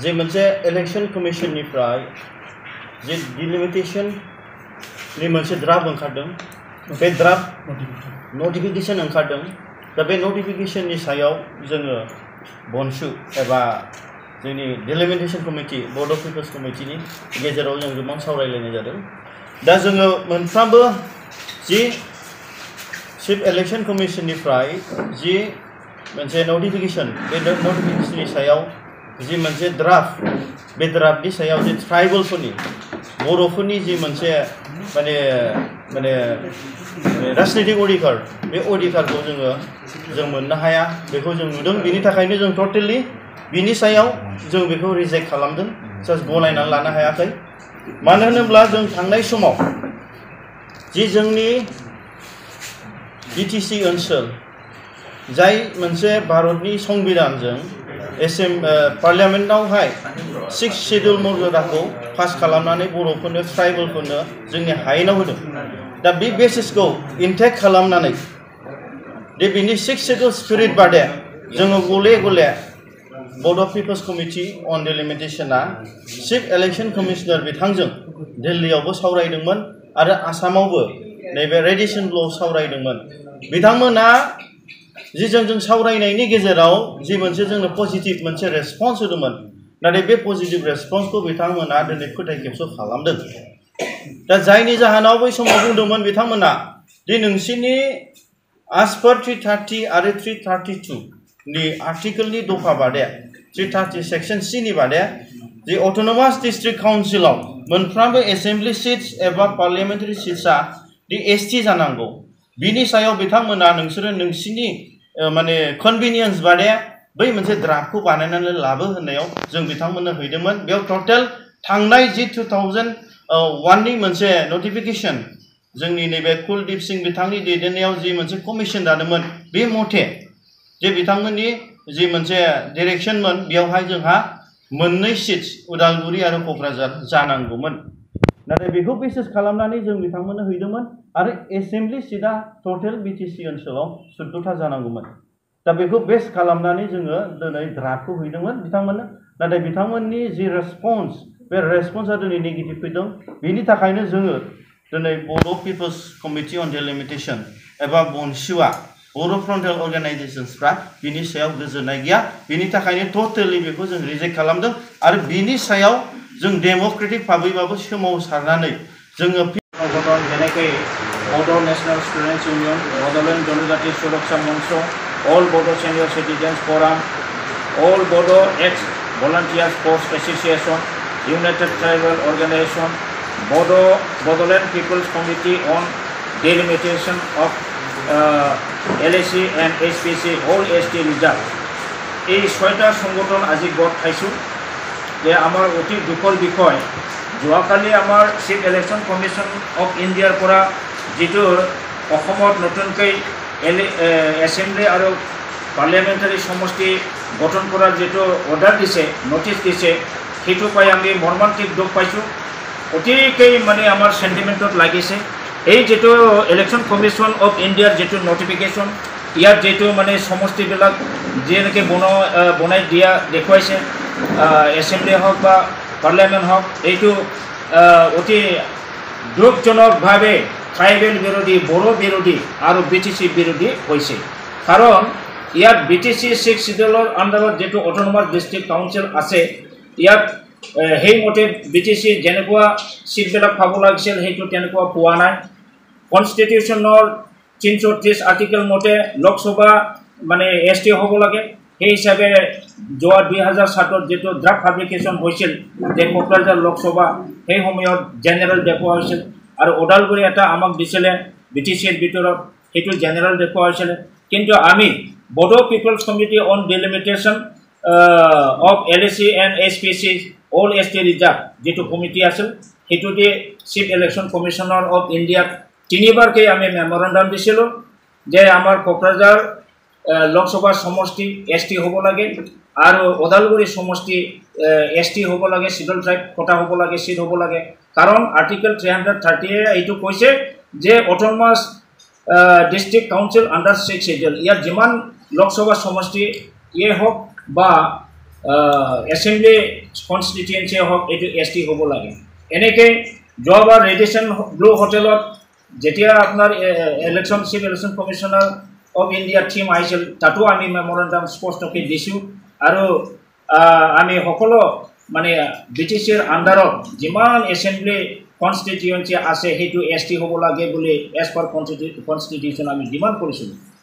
जे मोनसे इलेक्शन कमिशननिफ्राय जे डिलिमिटेशन नि मोनसे ड्राफ्ट ओंखारदों बे ड्राफ्ट नटिफिकेशन ओंखारदों दा बे नटिफिकेशननि सायाव जोङो बनसु एबा जोंनि delimitation committee board of peoples कमिटिनि गेजेराव जों गोबां सावरायलायनाय जादों दा जोङो मोनफ्रोमबो जि चिफ इलेक्शन कमिशननिफ्राय जि मोनसे नटिफिकेशन बे नटिफिकेशननि सायाव जि मोनसे ड्राफ्ट बे ड्राफ्टनि सायाव जि ट्राइबेलफोरनि बर'फोरनि जि मोनसे माने राजनीतिक अधिकार बे अधिकारखौ जों मोननो हाया बेखौ जों नुदों बिनि थाखायनो जों टटेलि बिनि सायाव जों बेखौ रिजेक्ट खालामदों जास्ट गनायनानै लानो हायाखै मानो होनोब्ला जों थांनाय समाव जि जोंनि बिटिसि ओनसोल जाय मोनसे भारतनि संविधानजों पार्लियामेन्टआवहाय 6 शेड्यूल मर्यादाखौ पास खालामनानै बर'फोरनो ट्राइबेलफोरनो जोंनि हायेनाव होदों दा बे बेसिसखौ इनटेक खालामनानै दे बिनि 6 शेड्यूल स्पिरिट बादे जोङो गले गले board of people's committee on डिलिमिटेशना चिफ इलेक्शन कमिशनार बिथांजों दिल्लीयावबो सावरायदोंमोन आरो आसामावबो नैबे रेडिसन ल सावरायदोंमोन बिथांमोना जि जों सावरायनायनि गेजेराव जि मोनसे जोंनो पजिटिव मोनसे रेसपन्स होदोंमोन नाथाय बे पजिटिव रेसपन्सखौ बिथांमोना दिनै फोथायखेबस' खालामदों दा जायनि जाहोनाव बै समाव बुंदोंमोन बिथांमोना दि नोंसिनि as per 330 आरो 332 नि आर्टिकलनि दफा बादे 330 सेक्शन C नि बादे जि अटोनोमास डिस्ट्रिक्ट काउन्सिलाव मोनफ्रोमबो एसेम्बली सीट्स एबा पार्लियामेन्टारि सीट्सआ दि ST जानांगौ बिनि सायाव बिथांमोना नोंसोरो नोंसिनि माने कन्भिनियन्स बादे बै मोनसे ड्राफ्टखौ बानायनानै लाबो होननायाव जों बिथांमोननो हैदोंमोन बेयाव टटेल थांनाय जि 2001 नि मोनसे नटिफिकेशन जोंनि नैबे कुलदीप सिंह बिथांनि दैदेननायाव जि मोनसे कमिशन दादोंमोन बे मथे जे बिथांमोननि जि मोनसे डाइरेक्शनमोन बेयावहाय जोंहा मोननै सीट्स उदालगुरि आरो क'क्राझार जानांगौमोन नाथाय बेखौ बेसिस खालामनानै जों बिथांमोननो हैदोंमोन आरो एसेम्बली सीटआ टटेल बिटिसि ओनसोलाव 14था जानांगौमोन दा बेखौ बेस खालामनानै जोङो दिनै ड्राफ्टखौ हैदोंमोन बिथांमोननो नाथाय बिथांमोननि जि रेसपन्स बे रेसपन्सआ दिनै नेगेटिभ फैदों बेनि थाखायनो जोङो दिनै board of people's committee on delimitation एबा बनसुआ बर' फ्रन्टेल अर्गानाइजेशन्सफ्रा बिनि सायाव गोजोननाय गैया बिनि थाखायनो टटेलि बेखौ जों रिजेक्ट खालामदों आरो बिनि सायाव जों डेम'क्रेटिक भाबैबाबो सोमावसारनानै जोङो संगठन जेनेकै Bodo' national students union Bodoland जनजाति सुरक्षा मंच all Bodo' senior citizens forum all Bodo' ex volunteers force association united tribal organisation Bodoland people's committee on delimitation of LAC and HPC all ST reserve এই 6টা সংগঠন আজি গত খাইছো যে আমাৰ অতি দুখৰ বিষয় যোৱাকালি আমাৰ চিফ ইলেকশ্যন কমিশ্যন অফ ইণ্ডিয়াৰ পৰা যেটো অসমত নতুনকৈ এছেম্বলি আৰু পাৰ্লিয়ামেণ্টাৰী সমষ্টি গঠন কৰাৰ যেটো অৰ্ডাৰ দিছে নটিচ দিছে সেইটো পাই আমি মৰ্মান্তিক দুখ পাইছো অতিকৈ মানে আমাৰ সেন্টিমেন্টত লাগিছে এই যেটো ইলেকশ্যন কমিশ্যন অফ ইণ্ডিয়াৰ যেটো নটিফিকেশ্যন ইয়াত যেটো মানে সমষ্টিবিলাক যেনেকৈ বনাই দিয়া দেখুৱাইছে এছেম্বলি হওক বা পাৰ্লিয়ামেণ্ট হওক এইটো অতি দুখজনকভাৱে ট্ৰাইবেল বিৰোধী বড়ো বিৰোধী আৰু বিটিচি বিৰোধী হৈছে কাৰণ ইয়াত বিটিচি 6 শিডিউলৰ আণ্ডাৰত যেটো অট'নমাছ ডিষ্ট্ৰিক্ট কাউন্সিল আছে ইয়াত সেইমতে বিটিচি যেনেকুৱা সিটবিলাক পাব লাগিছিল সেইটো তেনেকুৱা পোৱা নাই কনস্টিটিউশনৰ 330 আৰ্টিকেল মতে লোকসভা মানে এসটি হ'ব লাগে সেই হিচাপে যোৱা 2007 যেটো ড্ৰাফট পাব্লিকেশন হৈছিল যে কোকৰাঝাৰ লোকসভা সেই সময়ত জেনেৰেল দেখুৱা হৈছিল আৰু ওদালগুৰি এটা আমাক দিছিলে বিটিচিৰ ভিতৰত সেইটো জেনেৰেল দেখুৱা হৈছিল কিন্তু আমি Bodo peoples committee on delimitation of LAC and HPC all ST reserve যেটো কমিটি আছিল সেইটোতে chief election commissioner of India তিনিবাৰকে আমি মেমোৰেণ্ডাম দিছিলোঁ যে আমাৰ কোকৰাঝাৰ লোকসভা সমষ্টি ST হ'ব লাগে আৰু ওদালগুৰি সমষ্টি ST হ'ব লাগে শিডিউল ট্ৰাইব কোটা হ'ব লাগে সিট হ'ব লাগে কাৰণ আৰ্টিকেল 330 এইটো কৈছে যে autonomous district council under 6 schedule ইয়াত যিমান লোকসভা সমষ্টি ইয়ে হওক বা এসেম্বলি কনস্টিটুয়েন্সি হওক এইটো ST হ'ব লাগে এনেকৈ যোৱাবাৰ ৰেডিয়েশ্যন ব্লু হোটেলত যেতিয়া আপোনাৰ election chief election commissioner of India team আহিছিল তাতো আমি মেমৰেণ্ডাম স্পষ্টকৈ দিছোঁ আৰু আমি সকলো মানে BTCৰ আণ্ডাৰত যিমান এছেম্বলি কনষ্টিটুৱেঞ্চি আছে সেইটো ST হ'ব লাগে বুলি এজ পাৰ কনষ্টিটিউশ্যন আমি ডিমাণ্ড কৰিছিলোঁ